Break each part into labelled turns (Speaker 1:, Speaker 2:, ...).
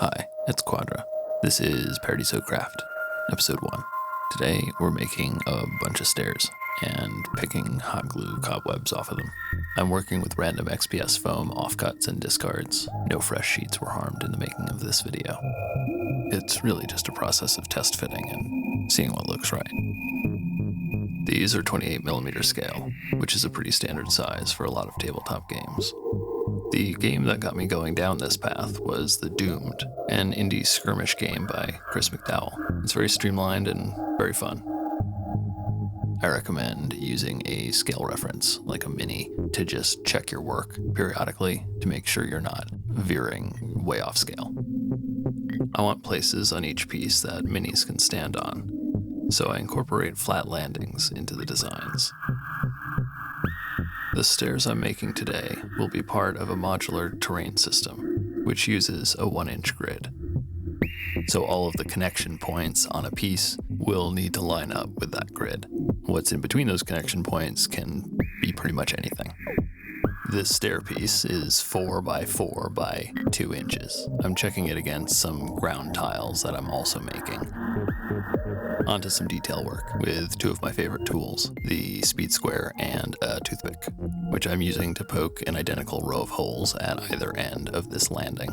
Speaker 1: Hi, it's Quadra. This is Paradiso Craft, episode 1. Today we're making a bunch of stairs and picking hot glue cobwebs off of them. I'm working with random XPS foam offcuts and discards. No fresh sheets were harmed in the making of this video. It's really just a process of test fitting and seeing what looks right. These are 28mm scale, which is a pretty standard size for a lot of tabletop games. The game that got me going down this path was The Doomed, an indie skirmish game by Chris McDowell. It's very streamlined and very fun. I recommend using a scale reference, like a mini, to just check your work periodically to make sure you're not veering way off scale. I want places on each piece that minis can stand on, so I incorporate flat landings into the designs. The stairs I'm making today will be part of a modular terrain system, which uses a 1-inch grid. So all of the connection points on a piece will need to line up with that grid. What's in between those connection points can be pretty much anything. This stair piece is 4 by 4 by 2 inches. I'm checking it against some ground tiles that I'm also making. Onto some detail work with 2 of my favorite tools, the speed square and a toothpick, which I'm using to poke an identical row of holes at either end of this landing,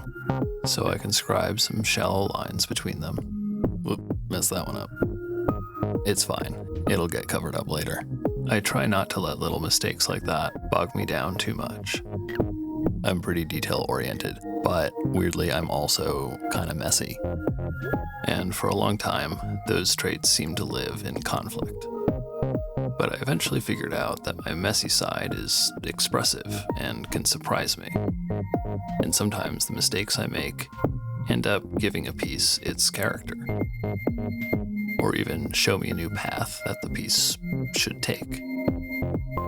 Speaker 1: so I can scribe some shallow lines between them. Whoop, messed that one up. It's fine, it'll get covered up later. I try not to let little mistakes like that bog me down too much. I'm pretty detail-oriented, but weirdly I'm also kinda messy. And for a long time, those traits seemed to live in conflict. But I eventually figured out that my messy side is expressive and can surprise me. And sometimes the mistakes I make end up giving a piece its character, or even show me a new path that the piece should take.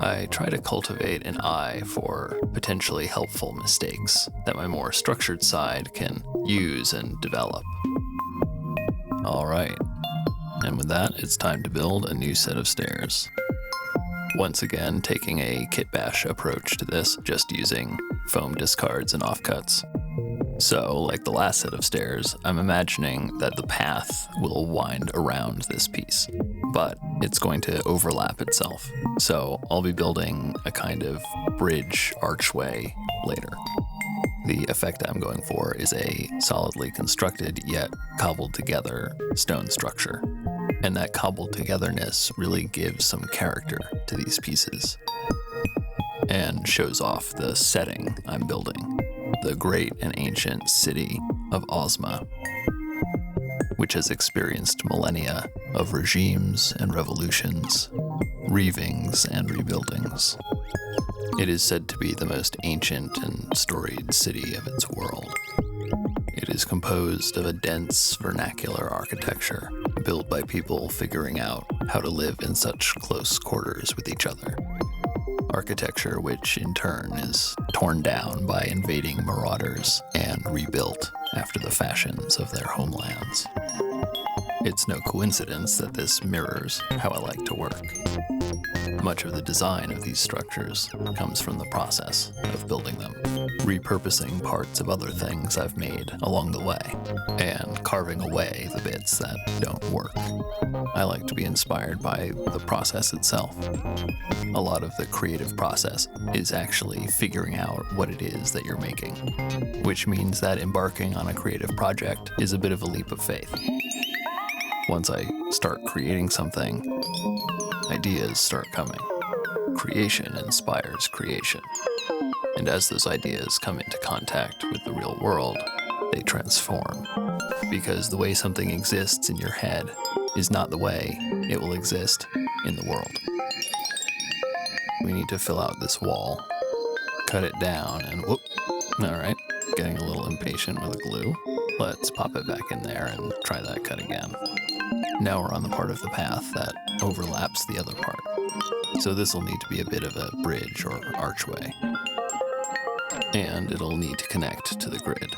Speaker 1: I try to cultivate an eye for potentially helpful mistakes that my more structured side can use and develop. Alright, and with that, it's time to build a new set of stairs. Once again, taking a kit bash approach to this, just using foam discards and offcuts. So, like the last set of stairs, I'm imagining that the path will wind around this piece, but it's going to overlap itself. So I'll be building a kind of bridge archway later. The effect I'm going for is a solidly constructed yet cobbled together stone structure. And that cobbled togetherness really gives some character to these pieces and shows off the setting I'm building, the great and ancient city of Ozma, which has experienced millennia of regimes and revolutions, reavings and rebuildings. It is said to be the most ancient and storied city of its world. It is composed of a dense vernacular architecture built by people figuring out how to live in such close quarters with each other. Architecture which in turn is torn down by invading marauders and rebuilt after the fashions of their homelands. It's no coincidence that this mirrors how I like to work. Much of the design of these structures comes from the process of building them, repurposing parts of other things I've made along the way, and carving away the bits that don't work. I like to be inspired by the process itself. A lot of the creative process is actually figuring out what it is that you're making, which means that embarking on a creative project is a bit of a leap of faith. Once I start creating something, ideas start coming. Creation inspires creation. And as those ideas come into contact with the real world, they transform. Because the way something exists in your head is not the way it will exist in the world. We need to fill out this wall, cut it down, and whoop. Alright, getting a little impatient with the glue. Let's pop it back in there and try that cut again. Now we're on the part of the path that overlaps the other part. So this will need to be a bit of a bridge or archway. And it'll need to connect to the grid.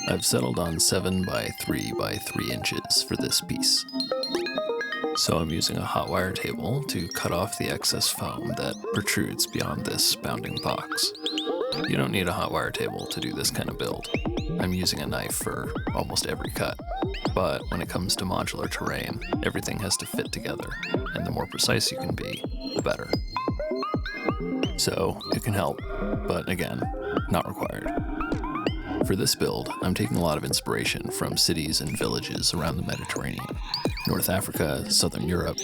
Speaker 1: I've settled on 7 by 3 by 3 inches for this piece. So I'm using a hot wire table to cut off the excess foam that protrudes beyond this bounding box. You don't need a hot wire table to do this kind of build. I'm using a knife for almost every cut. But when it comes to modular terrain, everything has to fit together, and the more precise you can be, the better. So it can help, but again, not required. For this build, I'm taking a lot of inspiration from cities and villages around the Mediterranean, North Africa, Southern Europe,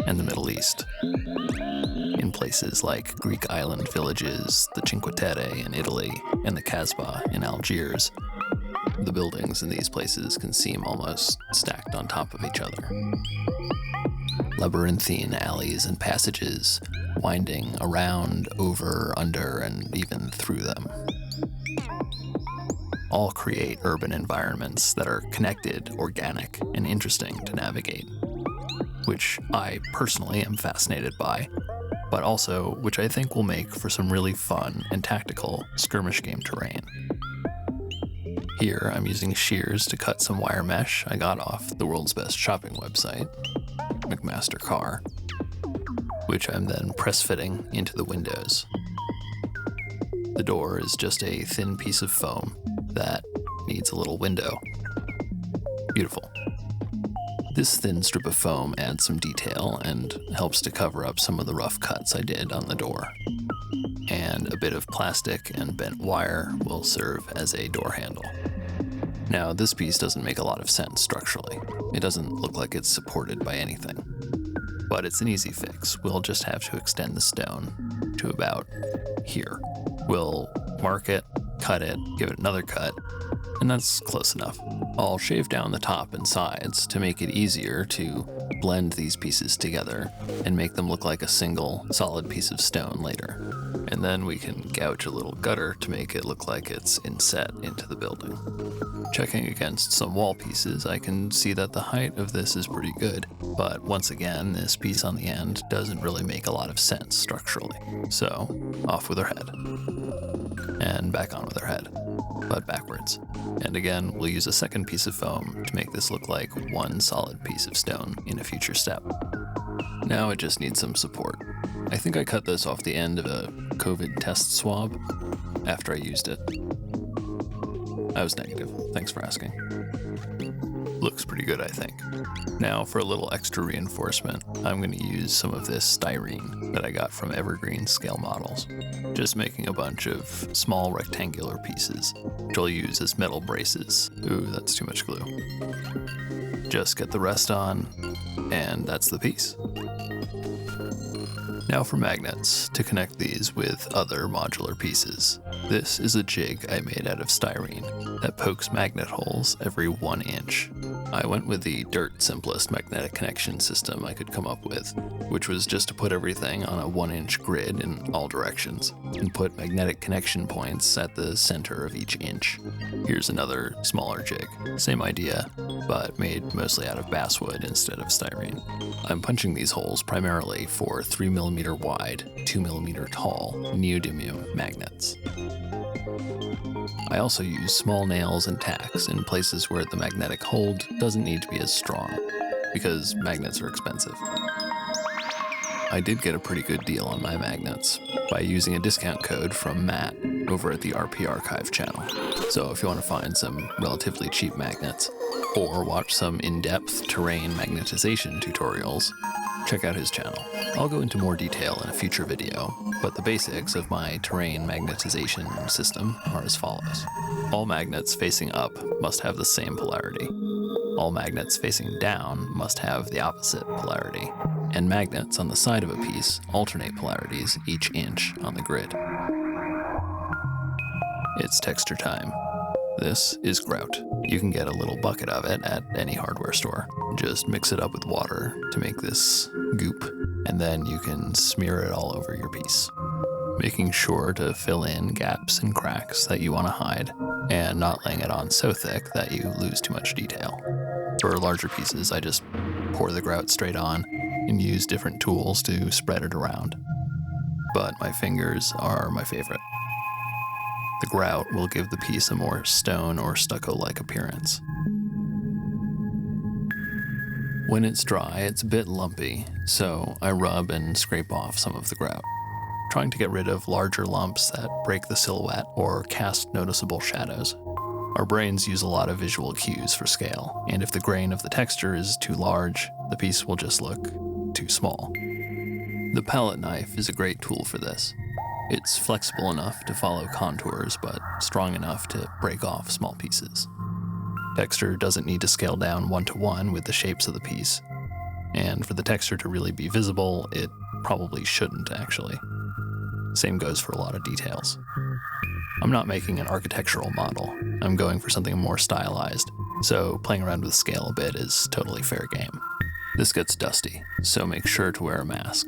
Speaker 1: and the Middle East. In places like Greek island villages, the Cinque Terre in Italy, and the Casbah in Algiers, the buildings in these places can seem almost stacked on top of each other. Labyrinthine alleys and passages, winding around, over, under, and even through them. All create urban environments that are connected, organic, and interesting to navigate, which I personally am fascinated by, but also which I think will make for some really fun and tactical skirmish game terrain. Here I'm using shears to cut some wire mesh I got off the world's best shopping website, McMaster Carr, which I'm then press fitting into the windows. The door is just a thin piece of foam that needs a little window. Beautiful. This thin strip of foam adds some detail and helps to cover up some of the rough cuts I did on the door. And a bit of plastic and bent wire will serve as a door handle. Now, this piece doesn't make a lot of sense structurally. It doesn't look like it's supported by anything. But it's an easy fix. We'll just have to extend the stone to about here. We'll mark it, cut it, give it another cut, and that's close enough. I'll shave down the top and sides to make it easier to blend these pieces together and make them look like a single, solid piece of stone later. And then we can gouge a little gutter to make it look like it's inset into the building. Checking against some wall pieces, I can see that the height of this is pretty good, but once again, this piece on the end doesn't really make a lot of sense structurally. So, off with her head. And back on with her head, but backwards. And again, we'll use a second piece of foam to make this look like one solid piece of stone in a future step. Now it just needs some support. I think I cut this off the end of a COVID test swab after I used it. I was negative, thanks for asking. Looks pretty good, I think. Now for a little extra reinforcement, I'm going to use some of this styrene that I got from Evergreen Scale Models. Just making a bunch of small rectangular pieces, which I'll use as metal braces. Ooh, that's too much glue. Just get the rest on, and that's the piece. Now for magnets, to connect these with other modular pieces. This is a jig I made out of styrene that pokes magnet holes every 1 inch. I went with the dirt simplest magnetic connection system I could come up with, which was just to put everything on a 1-inch grid in all directions, and put magnetic connection points at the center of each inch. Here's another smaller jig. Same idea, but made mostly out of basswood instead of styrene. I'm punching these holes primarily for 3mm wide, 2mm tall neodymium magnets. I also use small nails and tacks in places where the magnetic hold doesn't need to be as strong, because magnets are expensive. I did get a pretty good deal on my magnets by using a discount code from Matt over at the RP Archive channel. So if you want to find some relatively cheap magnets, or watch some in-depth terrain magnetization tutorials, check out his channel. I'll go into more detail in a future video, but the basics of my terrain magnetization system are as follows. All magnets facing up must have the same polarity. All magnets facing down must have the opposite polarity, and magnets on the side of a piece alternate polarities each inch on the grid. It's texture time. This is Grout. You can get a little bucket of it at any hardware store. Just mix it up with water to make this goop, and then you can smear it all over your piece, making sure to fill in gaps and cracks that you want to hide, and not laying it on so thick that you lose too much detail. For larger pieces, I just pour the grout straight on and use different tools to spread it around. But my fingers are my favorite. The grout will give the piece a more stone or stucco-like appearance. When it's dry, it's a bit lumpy, so I rub and scrape off some of the grout. trying to get rid of larger lumps that break the silhouette or cast noticeable shadows. Our brains use a lot of visual cues for scale, and if the grain of the texture is too large, the piece will just look too small. The palette knife is a great tool for this. It's flexible enough to follow contours, but strong enough to break off small pieces. Texture doesn't need to scale down 1-to-1 with the shapes of the piece, and for the texture to really be visible, it probably shouldn't actually. Same goes for a lot of details. I'm not making an architectural model. I'm going for something more stylized, so playing around with scale a bit is totally fair game. This gets dusty, so make sure to wear a mask.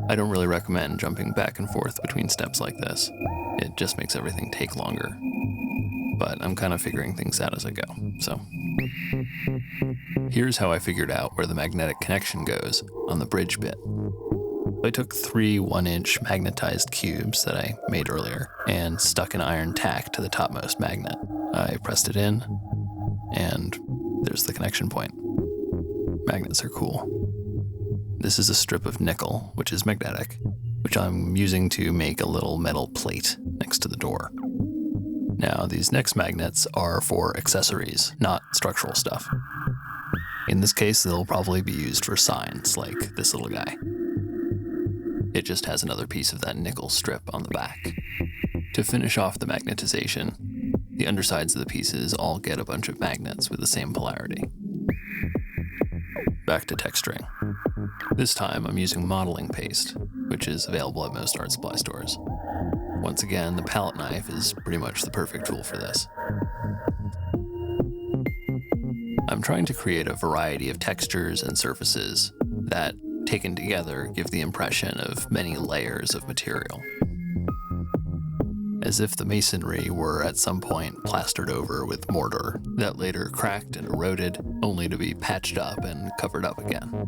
Speaker 1: I don't really recommend jumping back and forth between steps like this. It just makes everything take longer. But I'm kind of figuring things out as I go, so. Here's how I figured out where the magnetic connection goes on the bridge bit. I took 3 1-inch magnetized cubes that I made earlier and stuck an iron tack to the topmost magnet. I pressed it in, and there's the connection point. Magnets are cool. This is a strip of nickel, which is magnetic, which I'm using to make a little metal plate next to the door. Now, these next magnets are for accessories, not structural stuff. In this case, they'll probably be used for signs, like this little guy. It just has another piece of that nickel strip on the back. To finish off the magnetization, the undersides of the pieces all get a bunch of magnets with the same polarity. Back to texturing. This time I'm using modeling paste, which is available at most art supply stores. Once again, the palette knife is pretty much the perfect tool for this. I'm trying to create a variety of textures and surfaces that, taken together, give the impression of many layers of material. As if the masonry were at some point plastered over with mortar that later cracked and eroded, only to be patched up and covered up again.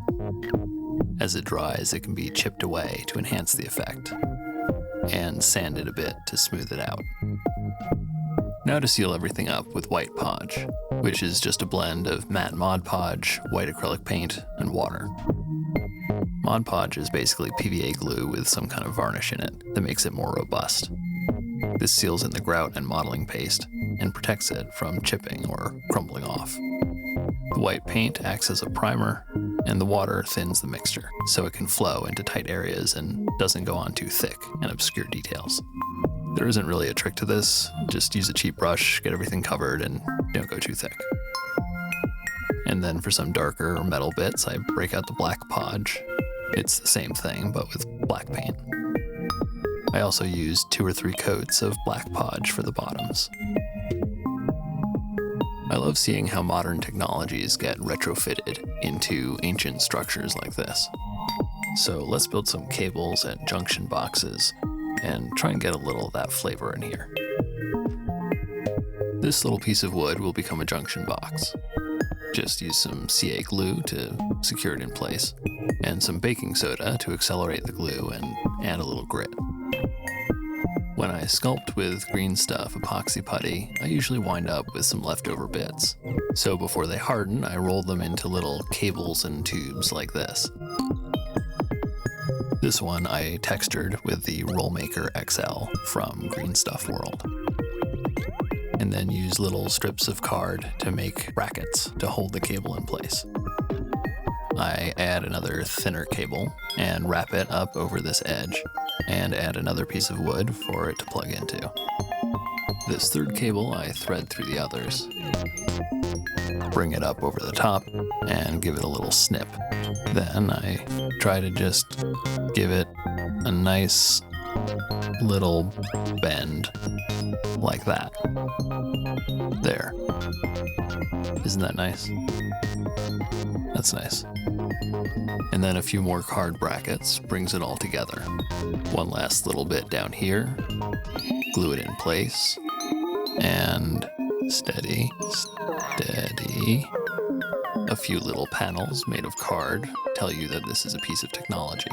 Speaker 1: As it dries, it can be chipped away to enhance the effect, and sanded a bit to smooth it out. Now to seal everything up with white podge, which is just a blend of matte Mod Podge, white acrylic paint, and water. Mod Podge is basically PVA glue with some kind of varnish in it that makes it more robust. This seals in the grout and modeling paste and protects it from chipping or crumbling off. The white paint acts as a primer, and the water thins the mixture so it can flow into tight areas and doesn't go on too thick and obscure details. There isn't really a trick to this, just use a cheap brush, get everything covered, and don't go too thick. And then for some darker or metal bits, I break out the black podge. It's the same thing, but with black paint. I also used 2 or 3 coats of black podge for the bottoms. I love seeing how modern technologies get retrofitted into ancient structures like this. So let's build some cables and junction boxes and try and get a little of that flavor in here. This little piece of wood will become a junction box. Just use some CA glue to secure it in place, and some baking soda to accelerate the glue and add a little grit. When I sculpt with green stuff epoxy putty, I usually wind up with some leftover bits. So before they harden, I roll them into little cables and tubes like this. This one I textured with the Rollmaker XL from Green Stuff World. And then use little strips of card to make brackets to hold the cable in place. I add another thinner cable and wrap it up over this edge, and add another piece of wood for it to plug into. This third cable I thread through the others, bring it up over the top, and give it a little snip. Then I try to just give it a nice little bend like that. There. Isn't that nice? That's nice. And then a few more card brackets brings it all together. One last little bit down here, glue it in place, and steady. A few little panels made of card tell you that this is a piece of technology.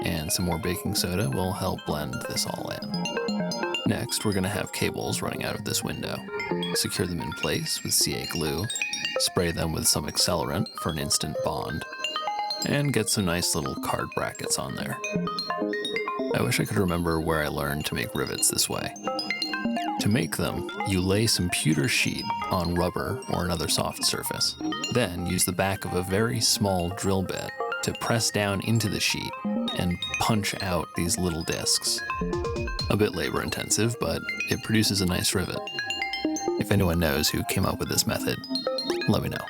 Speaker 1: And some more baking soda will help blend this all in. Next, we're going to have cables running out of this window. Secure them in place with CA glue, spray them with some accelerant for an instant bond, and get some nice little card brackets on there. I wish I could remember where I learned to make rivets this way. To make them, you lay some pewter sheet on rubber or another soft surface. Then use the back of a very small drill bit to press down into the sheet and punch out these little discs. A bit labor intensive, but it produces a nice rivet. If anyone knows who came up with this method, let me know.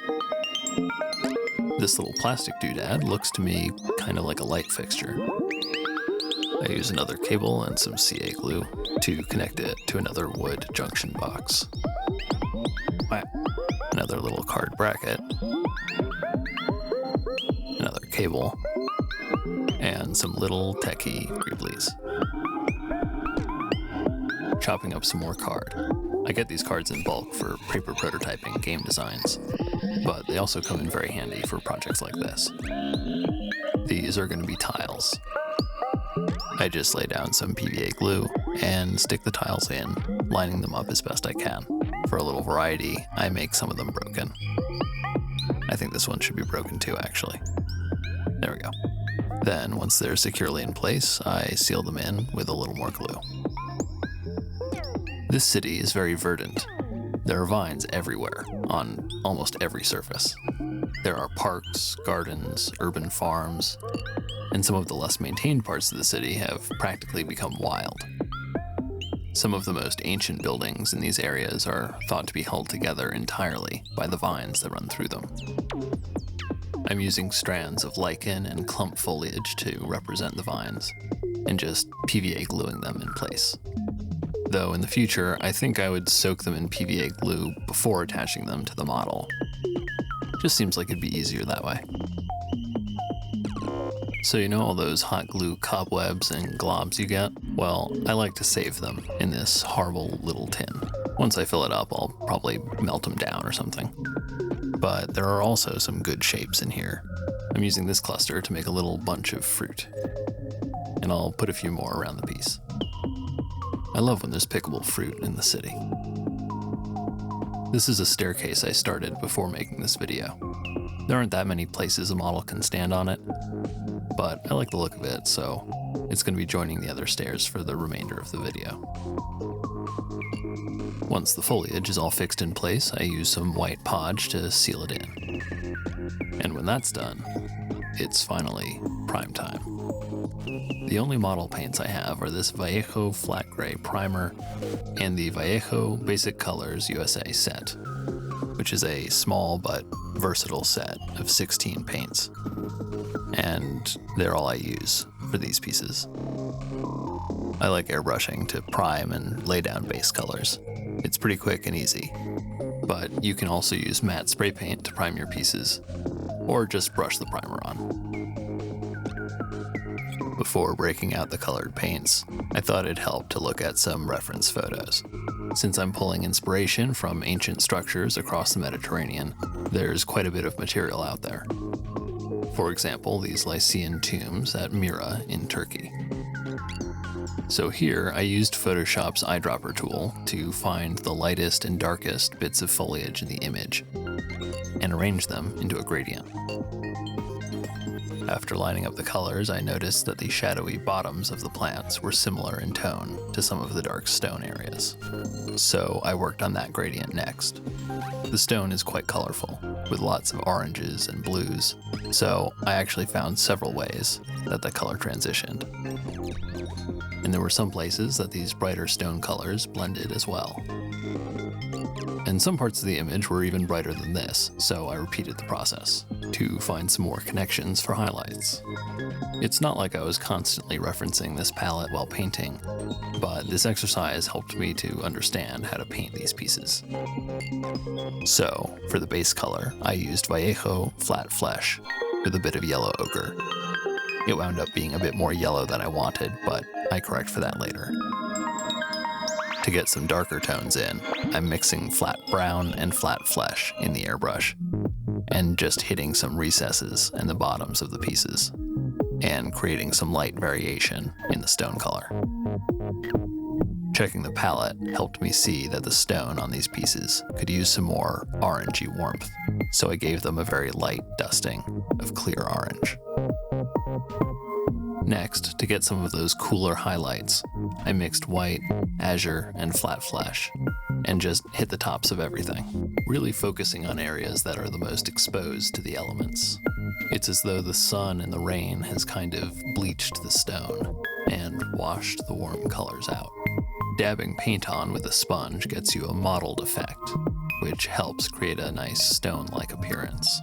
Speaker 1: This little plastic doodad looks to me kind of like a light fixture. I use another cable and some CA glue to connect it to another wood junction box. Another little card bracket, another cable, and some little techie greeblies. Chopping up some more card. I get these cards in bulk for paper prototyping game designs, but they also come in very handy for projects like this. These are going to be tiles. I just lay down some PVA glue and stick the tiles in, lining them up as best I can. For a little variety, I make some of them broken. I think this one should be broken too, actually. There we go. Then, once they're securely in place, I seal them in with a little more glue. This city is very verdant. There are vines everywhere, on almost every surface. There are parks, gardens, urban farms, and some of the less maintained parts of the city have practically become wild. Some of the most ancient buildings in these areas are thought to be held together entirely by the vines that run through them. I'm using strands of lichen and clump foliage to represent the vines, and just PVA gluing them in place. Though in the future, I think I would soak them in PVA glue before attaching them to the model. Just seems like it'd be easier that way. So you know all those hot glue cobwebs and globs you get? Well, I like to save them in this horrible little tin. Once I fill it up, I'll probably melt them down or something. But there are also some good shapes in here. I'm using this cluster to make a little bunch of fruit. And I'll put a few more around the piece. I love when there's pickable fruit in the city. This is a staircase I started before making this video. There aren't that many places a model can stand on it, but I like the look of it, so it's going to be joining the other stairs for the remainder of the video. Once the foliage is all fixed in place, I use some white podge to seal it in. And when that's done, it's finally prime time. The only model paints I have are this Vallejo Flat Gray Primer and the Vallejo Basic Colors USA set, which is a small but versatile set of 16 paints. And they're all I use for these pieces. I like airbrushing to prime and lay down base colors. It's pretty quick and easy, but you can also use matte spray paint to prime your pieces, or just brush the primer on. Before breaking out the colored paints, I thought it'd help to look at some reference photos. Since I'm pulling inspiration from ancient structures across the Mediterranean, there's quite a bit of material out there. For example, these Lycian tombs at Mira in Turkey. So here, I used Photoshop's eyedropper tool to find the lightest and darkest bits of foliage in the image, and arrange them into a gradient. After lining up the colors, I noticed that the shadowy bottoms of the plants were similar in tone to some of the dark stone areas. So I worked on that gradient next. The stone is quite colorful, with lots of oranges and blues, so I actually found several ways that the color transitioned. And there were some places that these brighter stone colors blended as well. And some parts of the image were even brighter than this, so I repeated the process to find some more connections for highlights. It's not like I was constantly referencing this palette while painting, but this exercise helped me to understand how to paint these pieces. So, for the base color, I used Vallejo Flat Flesh with a bit of yellow ochre. It wound up being a bit more yellow than I wanted, but I correct for that later. To get some darker tones in, I'm mixing flat brown and flat flesh in the airbrush, and just hitting some recesses in the bottoms of the pieces, and creating some light variation in the stone color. Checking the palette helped me see that the stone on these pieces could use some more orangey warmth, so I gave them a very light dusting of clear orange. Next, to get some of those cooler highlights, I mixed white, azure, and flat flash, and just hit the tops of everything, really focusing on areas that are the most exposed to the elements. It's as though the sun and the rain has kind of bleached the stone and washed the warm colors out. Dabbing paint on with a sponge gets you a mottled effect, which helps create a nice stone-like appearance.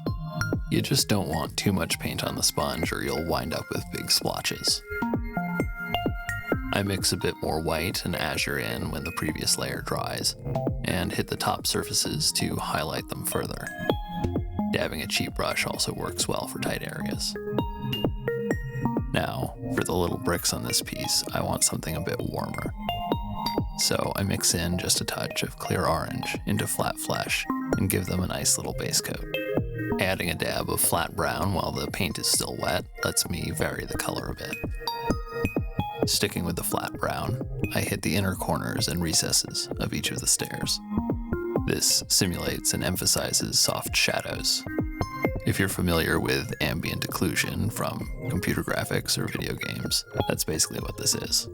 Speaker 1: You just don't want too much paint on the sponge or you'll wind up with big splotches. I mix a bit more white and azure in when the previous layer dries, and hit the top surfaces to highlight them further. Dabbing a cheap brush also works well for tight areas. Now, for the little bricks on this piece, I want something a bit warmer. So I mix in just a touch of clear orange into flat flesh and give them a nice little base coat. Adding a dab of flat brown while the paint is still wet lets me vary the color a bit. Sticking with the flat brown, I hit the inner corners and recesses of each of the stairs. This simulates and emphasizes soft shadows. If you're familiar with ambient occlusion from computer graphics or video games, that's basically what this is.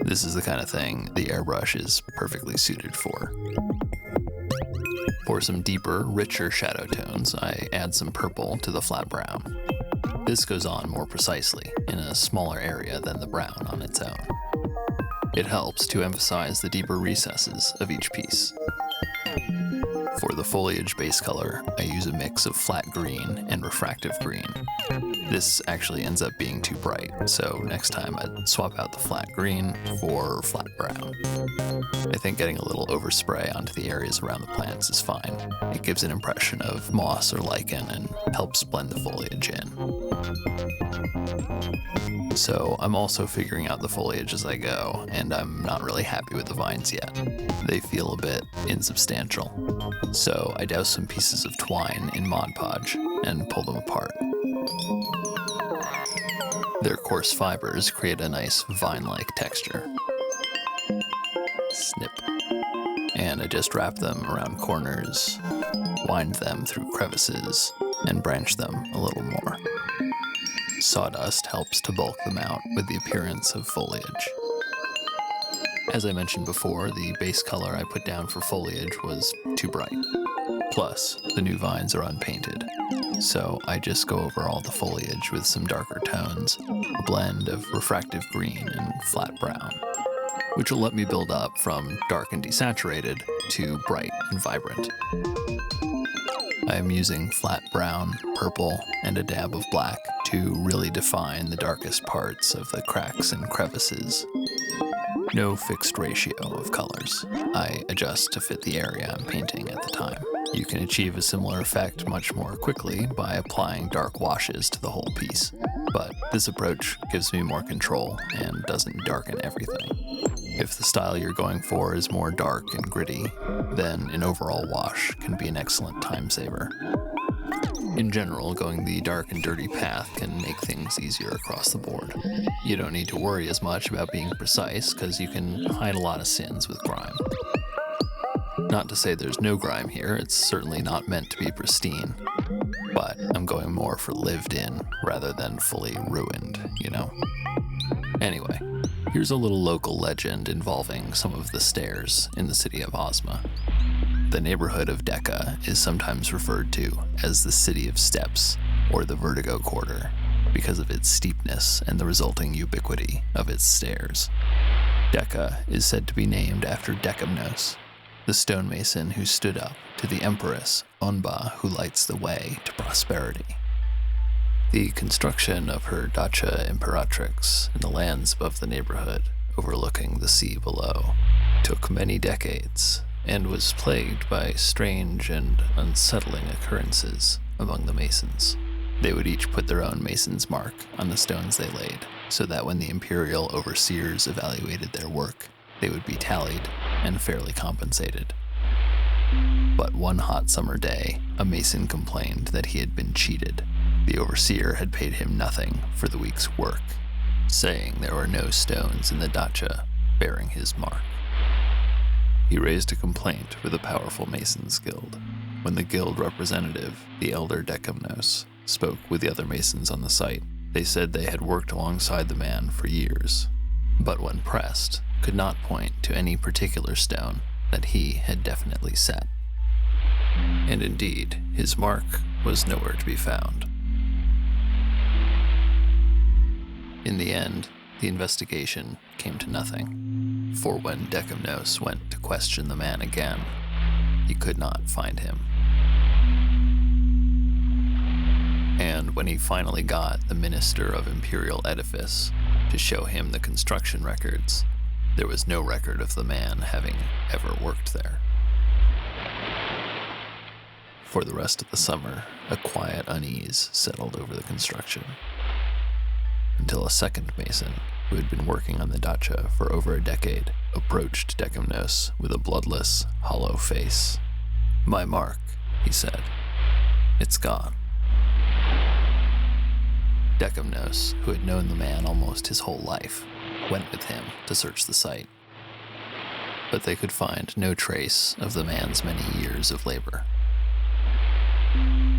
Speaker 1: This is the kind of thing the airbrush is perfectly suited for. For some deeper, richer shadow tones, I add some purple to the flat brown. This goes on more precisely, in a smaller area than the brown on its own. It helps to emphasize the deeper recesses of each piece. For the foliage base color, I use a mix of flat green and refractive green. This actually ends up being too bright, so next time I'd swap out the flat green for flat brown. I think getting a little overspray onto the areas around the plants is fine. It gives an impression of moss or lichen and helps blend the foliage in. So I'm also figuring out the foliage as I go, and I'm not really happy with the vines yet. They feel a bit insubstantial. So I douse some pieces of twine in Mod Podge and pull them apart. Their coarse fibers create a nice vine-like texture. Snip. And I just wrap them around corners, wind them through crevices, and branch them a little more. Sawdust helps to bulk them out with the appearance of foliage. As I mentioned before, the base color I put down for foliage was too bright. Plus, the new vines are unpainted, so I just go over all the foliage with some darker tones, a blend of refractive green and flat brown, which will let me build up from dark and desaturated to bright and vibrant. I am using flat brown, purple, and a dab of black to really define the darkest parts of the cracks and crevices. No fixed ratio of colors. I adjust to fit the area I'm painting at the time. You can achieve a similar effect much more quickly by applying dark washes to the whole piece, but this approach gives me more control and doesn't darken everything. If the style you're going for is more dark and gritty, then an overall wash can be an excellent time saver. In general, going the dark and dirty path can make things easier across the board. You don't need to worry as much about being precise because you can hide a lot of sins with grime. Not to say there's no grime here, it's certainly not meant to be pristine, but I'm going more for lived in rather than fully ruined, you know? Anyway, here's a little local legend involving some of the stairs in the city of Ozma. The neighborhood of Decca is sometimes referred to as the City of Steps, or the Vertigo Quarter, because of its steepness and the resulting ubiquity of its stairs. Decca is said to be named after Decamnos, the stonemason who stood up to the Empress Onba, who lights the way to prosperity. The construction of her Dacha Imperatrix in the lands above the neighborhood, overlooking the sea below, took many decades, and was plagued by strange and unsettling occurrences among the masons. They would each put their own mason's mark on the stones they laid, so that when the imperial overseers evaluated their work, they would be tallied and fairly compensated. But one hot summer day, a mason complained that he had been cheated. The overseer had paid him nothing for the week's work, saying there were no stones in the dacha bearing his mark. He raised a complaint with the powerful Masons Guild. When the guild representative, the elder Decamnos, spoke with the other masons on the site, They said they had worked alongside the man for years, but when pressed, could not point to any particular stone that he had definitely set. And indeed, his mark was nowhere to be found. In the end, the investigation came to nothing, for when Decamnos went to question the man again, he could not find him. And when he finally got the Minister of Imperial Edifice to show him the construction records, there was no record of the man having ever worked there. For the rest of the summer, a quiet unease settled over the construction, until a second mason, who had been working on the dacha for over a decade, approached Decamnos with a bloodless, hollow face. "My mark," he said. "It's gone." Decamnos, who had known the man almost his whole life, went with him to search the site. But they could find no trace of the man's many years of labor.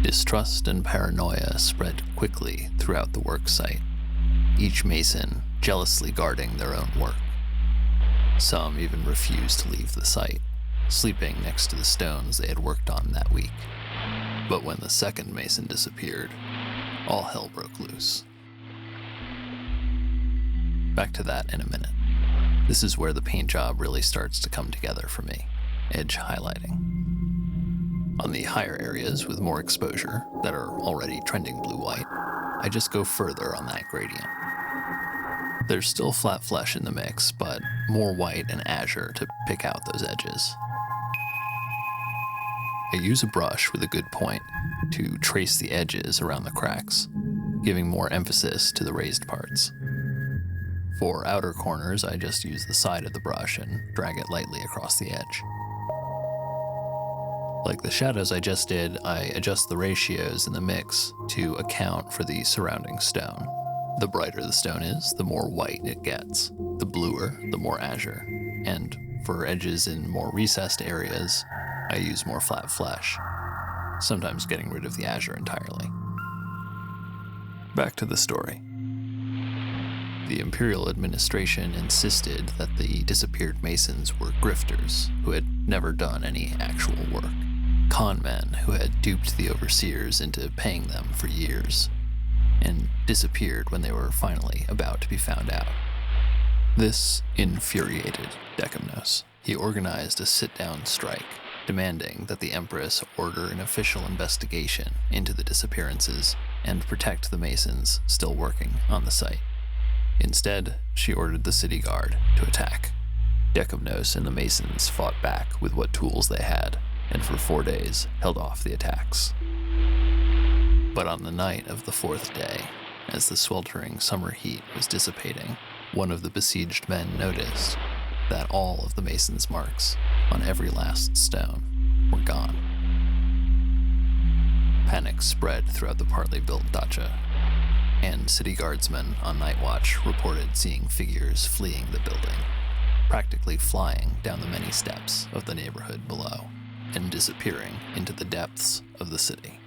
Speaker 1: Distrust and paranoia spread quickly throughout the work site, each mason jealously guarding their own work. Some even refused to leave the site, sleeping next to the stones they had worked on that week. But when the second mason disappeared, all hell broke loose. Back to that in a minute. This is where the paint job really starts to come together for me, edge highlighting. On the higher areas with more exposure that are already trending blue-white, I just go further on that gradient. There's still flat flesh in the mix, but more white and azure to pick out those edges. I use a brush with a good point to trace the edges around the cracks, giving more emphasis to the raised parts. For outer corners, I just use the side of the brush and drag it lightly across the edge. Like the shadows I just did, I adjust the ratios in the mix to account for the surrounding stone. The brighter the stone is, the more white it gets. The bluer, the more azure. And for edges in more recessed areas, I use more flat flesh, sometimes getting rid of the azure entirely. Back to the story. The Imperial administration insisted that the disappeared masons were grifters who had never done any actual work. Con men who had duped the overseers into paying them for years, and disappeared when they were finally about to be found out. This infuriated Decamnos. He organized a sit-down strike, demanding that the Empress order an official investigation into the disappearances and protect the masons still working on the site. Instead, she ordered the city guard to attack. Decamnos and the masons fought back with what tools they had, and for 4 days held off the attacks. But on the night of the 4th day, as the sweltering summer heat was dissipating, one of the besieged men noticed that all of the masons' marks on every last stone were gone. Panic spread throughout the partly built dacha, and city guardsmen on night watch reported seeing figures fleeing the building, practically flying down the many steps of the neighborhood below, and disappearing into the depths of the city.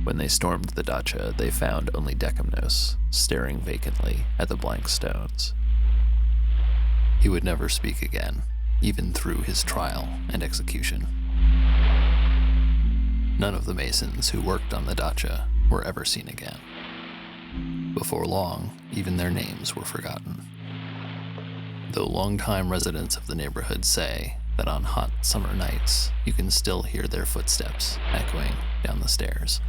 Speaker 1: When they stormed the dacha, they found only Decamnos, staring vacantly at the blank stones. He would never speak again, even through his trial and execution. None of the masons who worked on the dacha were ever seen again. Before long, even their names were forgotten. Though longtime residents of the neighborhood say that on hot summer nights, you can still hear their footsteps echoing down the stairs.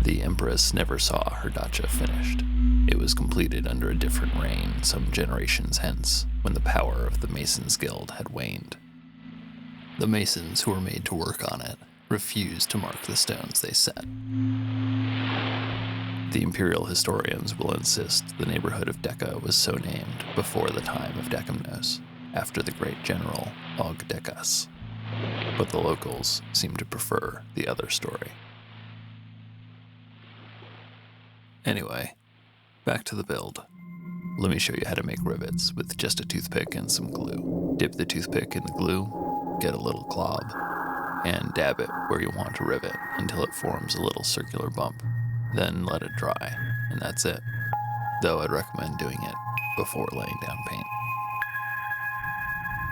Speaker 1: The Empress never saw her dacha finished. It was completed under a different reign some generations hence, when the power of the Masons' Guild had waned. The masons who were made to work on it refused to mark the stones they set. The Imperial historians will insist the neighborhood of Decca was so named before the time of Decamnos, after the great general Og Decas. But the locals seem to prefer the other story. Anyway, back to the build. Let me show you how to make rivets with just a toothpick and some glue. Dip the toothpick in the glue, get a little glob, and dab it where you want to rivet until it forms a little circular bump. Then let it dry, and that's it. Though I'd recommend doing it before laying down paint.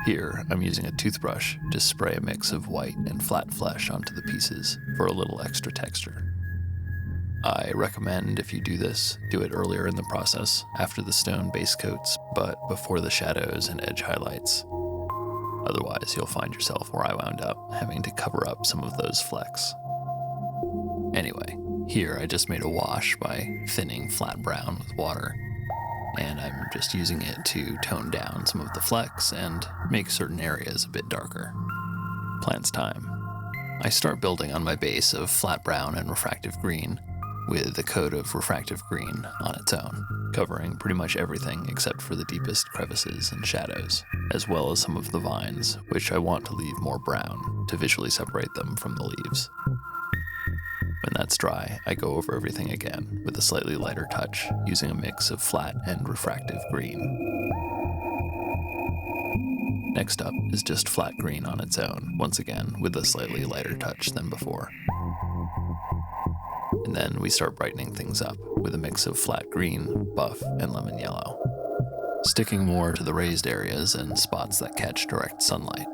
Speaker 1: Here, I'm using a toothbrush to spray a mix of white and flat flesh onto the pieces for a little extra texture. I recommend, if you do this, do it earlier in the process, after the stone base coats, but before the shadows and edge highlights. Otherwise, you'll find yourself where I wound up, having to cover up some of those flecks. Anyway, here I just made a wash by thinning flat brown with water, and I'm just using it to tone down some of the flecks and make certain areas a bit darker. Plants time. I start building on my base of flat brown and refractive green, with a coat of refractive green on its own, covering pretty much everything except for the deepest crevices and shadows, as well as some of the vines, which I want to leave more brown to visually separate them from the leaves. When that's dry, I go over everything again with a slightly lighter touch, using a mix of flat and refractive green. Next up is just flat green on its own, once again with a slightly lighter touch than before. And then we start brightening things up with a mix of flat green, buff, and lemon yellow, sticking more to the raised areas and spots that catch direct sunlight,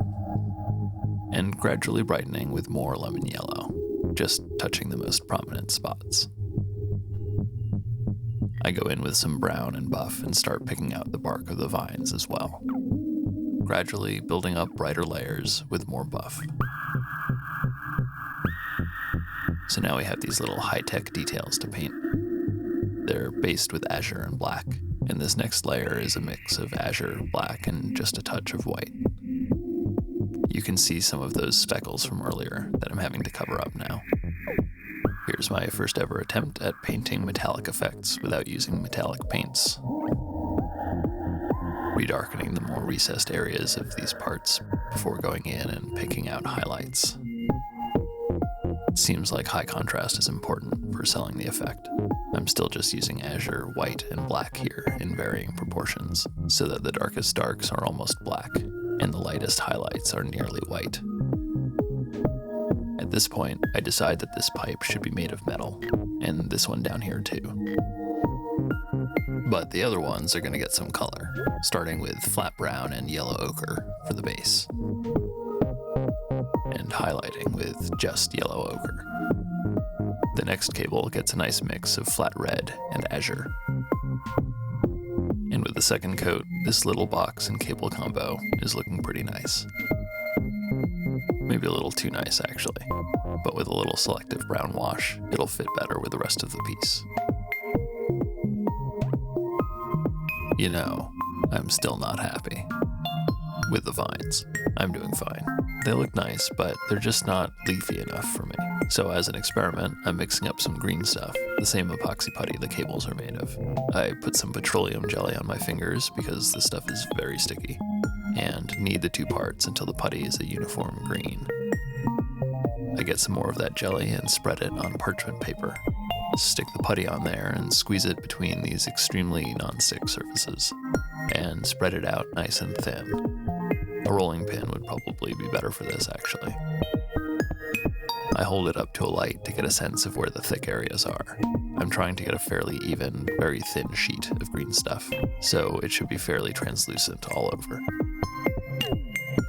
Speaker 1: and gradually brightening with more lemon yellow, just touching the most prominent spots. I go in with some brown and buff and start picking out the bark of the vines as well, gradually building up brighter layers with more buff. So now we have these little high-tech details to paint. They're based with azure and black, and this next layer is a mix of azure, black, and just a touch of white. You can see some of those speckles from earlier that I'm having to cover up now. Here's my first ever attempt at painting metallic effects without using metallic paints. Redarkening the more recessed areas of these parts before going in and picking out highlights. It seems like high contrast is important for selling the effect. I'm still just using azure, white, and black here in varying proportions, so that the darkest darks are almost black, and the lightest highlights are nearly white. At this point, I decide that this pipe should be made of metal, and this one down here too. But the other ones are going to get some color, starting with flat brown and yellow ochre for the base, and highlighting with just yellow ochre. The next cable gets a nice mix of flat red and azure. And with the second coat, this little box and cable combo is looking pretty nice. Maybe a little too nice actually, but with a little selective brown wash, it'll fit better with the rest of the piece. You know, I'm still not happy with the vines. I'm doing fine. They look nice, but they're just not leafy enough for me. So as an experiment, I'm mixing up some green stuff, the same epoxy putty the cables are made of. I put some petroleum jelly on my fingers because this stuff is very sticky, and knead the two parts until the putty is a uniform green. I get some more of that jelly and spread it on parchment paper. Stick the putty on there and squeeze it between these extremely non-stick surfaces, and spread it out nice and thin. A rolling pin would probably be better for this, actually. I hold it up to a light to get a sense of where the thick areas are. I'm trying to get a fairly even, very thin sheet of green stuff, so it should be fairly translucent all over.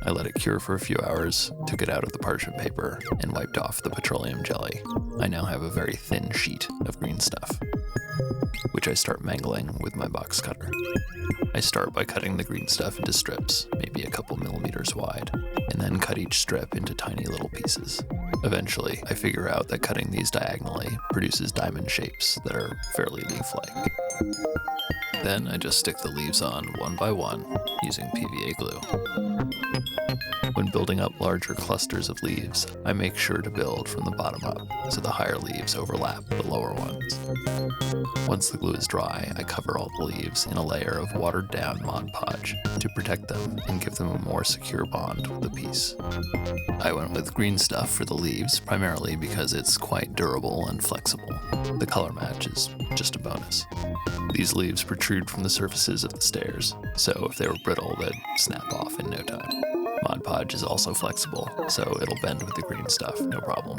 Speaker 1: I let it cure for a few hours, took it out of the parchment paper, and wiped off the petroleum jelly. I now have a very thin sheet of green stuff, which I start mangling with my box cutter. I start by cutting the green stuff into strips, maybe a couple millimeters wide, and then cut each strip into tiny little pieces. Eventually, I figure out that cutting these diagonally produces diamond shapes that are fairly leaf-like. Then I just stick the leaves on one by one using PVA glue. When building up larger clusters of leaves, I make sure to build from the bottom up, so the higher leaves overlap the lower ones. Once the glue is dry, I cover all the leaves in a layer of watered-down Mod Podge to protect them and give them a more secure bond with the piece. I went with green stuff for the leaves, primarily because it's quite durable and flexible. The color match is just a bonus. These leaves protrude from the surfaces of the stairs, so if they were brittle, they'd snap off in no time. Mod Podge is also flexible, so it'll bend with the green stuff, no problem.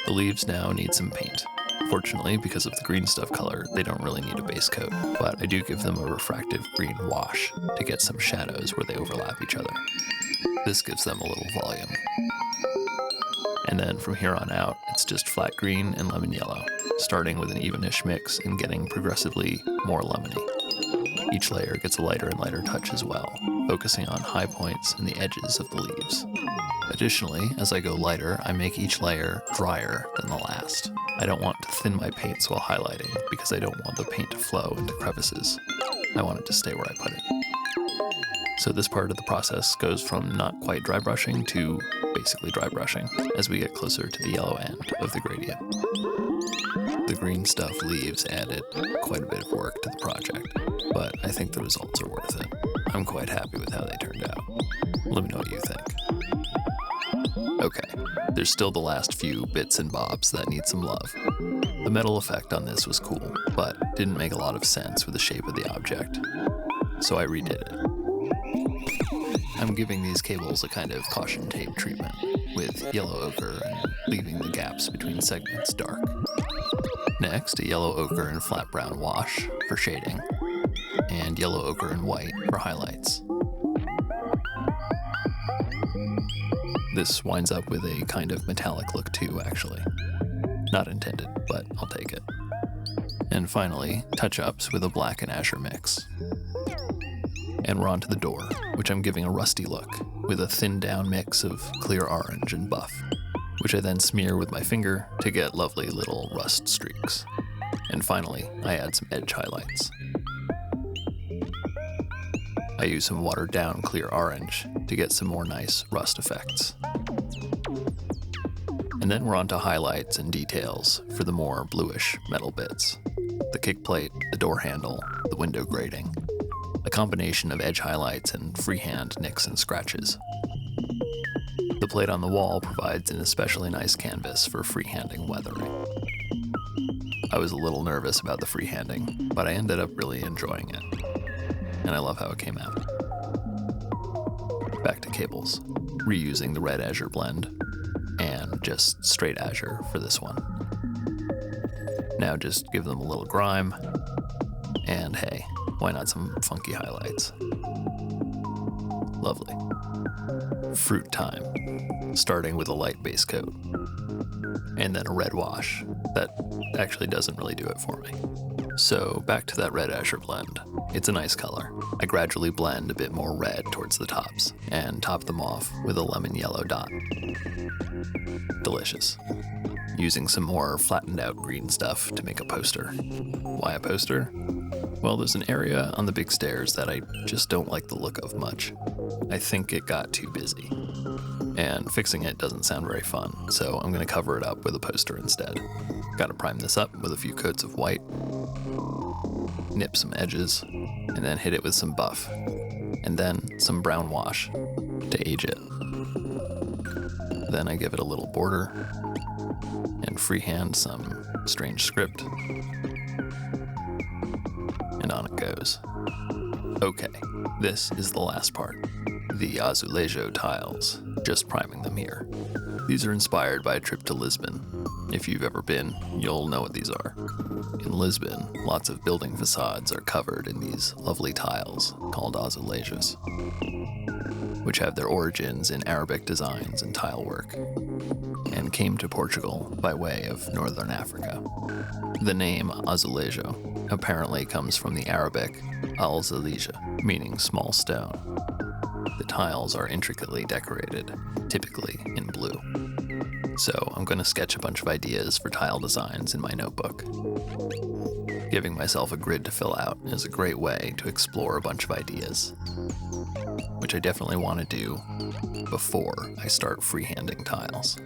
Speaker 1: The leaves now need some paint. Fortunately, because of the green stuff color, they don't really need a base coat, but I do give them a refractive green wash to get some shadows where they overlap each other. This gives them a little volume. And then from here on out, it's just flat green and lemon yellow, starting with an evenish mix and getting progressively more lemony. Each layer gets a lighter and lighter touch as well, focusing on high points and the edges of the leaves. Additionally, as I go lighter, I make each layer drier than the last. I don't want to thin my paints while highlighting because I don't want the paint to flow into crevices. I want it to stay where I put it. So this part of the process goes from not quite dry brushing to basically dry brushing as we get closer to the yellow end of the gradient. The green stuff leaves added quite a bit of work to the project, but I think the results are worth it. I'm quite happy with how they turned out. Let me know what you think. Okay, there's still the last few bits and bobs that need some love. The metal effect on this was cool, but didn't make a lot of sense with the shape of the object, so I redid it. I'm giving these cables a kind of caution tape treatment, with yellow ochre and leaving the gaps between segments dark. Next, a yellow ochre and flat brown wash for shading, and yellow ochre and white for highlights. This winds up with a kind of metallic look too, actually. Not intended, but I'll take it. And finally, touch-ups with a black and azure mix. And we're on to the door, which I'm giving a rusty look, with a thinned down mix of clear orange and buff, which I then smear with my finger to get lovely little rust streaks. And finally, I add some edge highlights. I use some watered down clear orange to get some more nice rust effects. And then we're on to highlights and details for the more bluish metal bits. The kick plate, the door handle, the window grating. A combination of edge highlights and freehand nicks and scratches. The plate on the wall provides an especially nice canvas for freehanding weathering. I was a little nervous about the freehanding, but I ended up really enjoying it. And I love how it came out. Back to cables, reusing the red azure blend, and just straight azure for this one. Now just give them a little grime, and hey, why not some funky highlights? Lovely. Fruit time, starting with a light base coat, and then a red wash that actually doesn't really do it for me. So back to that red azure blend. It's a nice color. I gradually blend a bit more red towards the tops and top them off with a lemon yellow dot. Delicious. Using some more flattened out green stuff to make a poster. Why a poster? Well, there's an area on the big stairs that I just don't like the look of much. I think it got too busy. And fixing it doesn't sound very fun, so I'm going to cover it up with a poster instead. Gotta prime this up with a few coats of white, nip some edges, and then hit it with some buff, and then some brown wash to age it. Then I give it a little border, and freehand some strange script, and on it goes. Okay, this is the last part. The Azulejo Tiles, just priming them here. These are inspired by a trip to Lisbon. If you've ever been, you'll know what these are. In Lisbon, lots of building facades are covered in these lovely tiles called azulejos, which have their origins in Arabic designs and tile work, and came to Portugal by way of northern Africa. The name azulejo apparently comes from the Arabic al-zalija, meaning small stone. The tiles are intricately decorated, typically in blue. So I'm going to sketch a bunch of ideas for tile designs in my notebook. Giving myself a grid to fill out is a great way to explore a bunch of ideas, which I definitely want to do before I start freehanding tiles.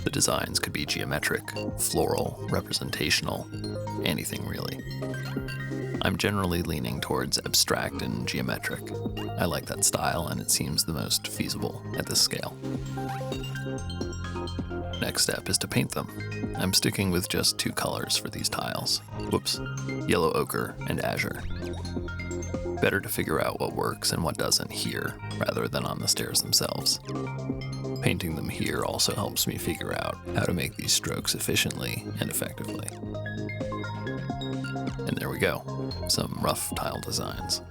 Speaker 1: The designs could be geometric, floral, representational, anything really. I'm generally leaning towards abstract and geometric. I like that style and it seems the most feasible at this scale. Next step is to paint them. I'm sticking with just 2 colors for these tiles. Whoops, yellow ochre and azure. Better to figure out what works and what doesn't here, rather than on the stairs themselves. Painting them here also helps me figure out how to make these strokes efficiently and effectively. And there we go, some rough tile designs.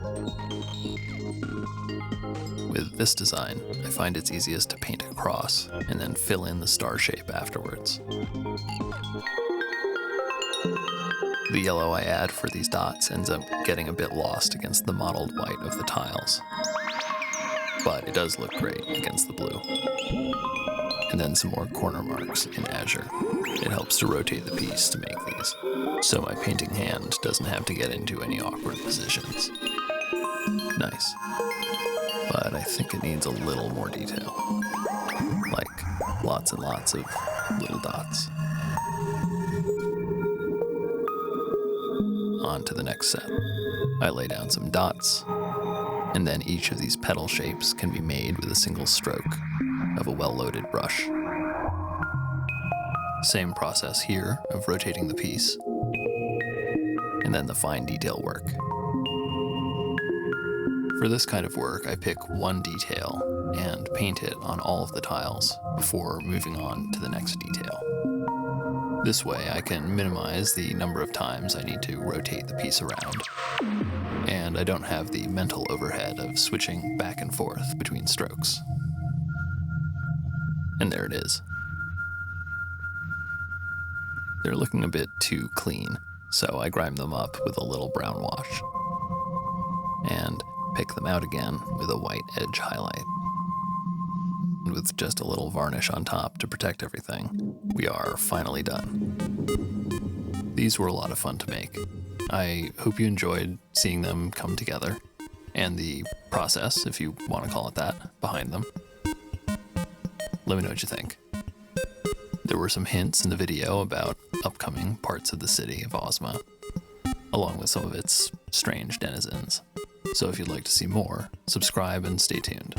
Speaker 1: With this design, I find it's easiest to paint across and then fill in the star shape afterwards. The yellow I add for these dots ends up getting a bit lost against the mottled white of the tiles, but it does look great against the blue. And then some more corner marks in azure. It helps to rotate the piece to make these, so my painting hand doesn't have to get into any awkward positions. Nice. But I think it needs a little more detail. Like lots and lots of little dots. On to the next set. I lay down some dots, and then each of these petal shapes can be made with a single stroke of a well-loaded brush. Same process here of rotating the piece, and then the fine detail work. For this kind of work, I pick one detail and paint it on all of the tiles before moving on to the next detail. This way I can minimize the number of times I need to rotate the piece around, and I don't have the mental overhead of switching back and forth between strokes. And there it is. They're looking a bit too clean, so I grime them up with a little brown wash, and pick them out again with a white edge highlight. And with just a little varnish on top to protect everything, we are finally done. These were a lot of fun to make. I hope you enjoyed seeing them come together, and the process, if you want to call it that, behind them. Let me know what you think. There were some hints in the video about upcoming parts of the city of Ozma, along with some of its strange denizens. So if you'd like to see more, subscribe and stay tuned.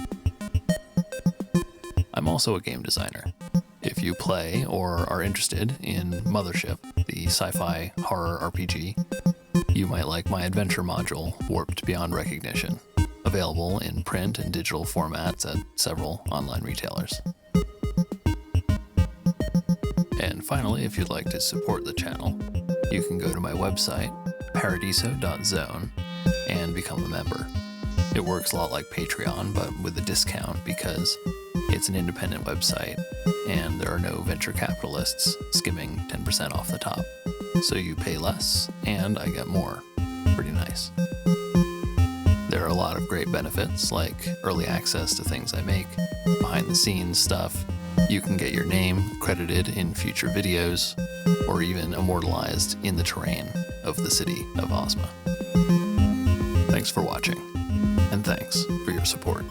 Speaker 1: I'm also a game designer. If you play or are interested in Mothership, the sci-fi horror RPG, you might like my adventure module, Warped Beyond Recognition, available in print and digital formats at several online retailers. And finally, if you'd like to support the channel, you can go to my website, paradiso.zone, and become a member. It works a lot like Patreon, but with a discount because it's an independent website and there are no venture capitalists skimming 10% off the top. So you pay less and I get more. Pretty nice. There are a lot of great benefits like early access to things I make, behind the scenes stuff. You can get your name credited in future videos, or even immortalized in the terrain of the city of Ozma. Thanks for watching, and thanks for your support.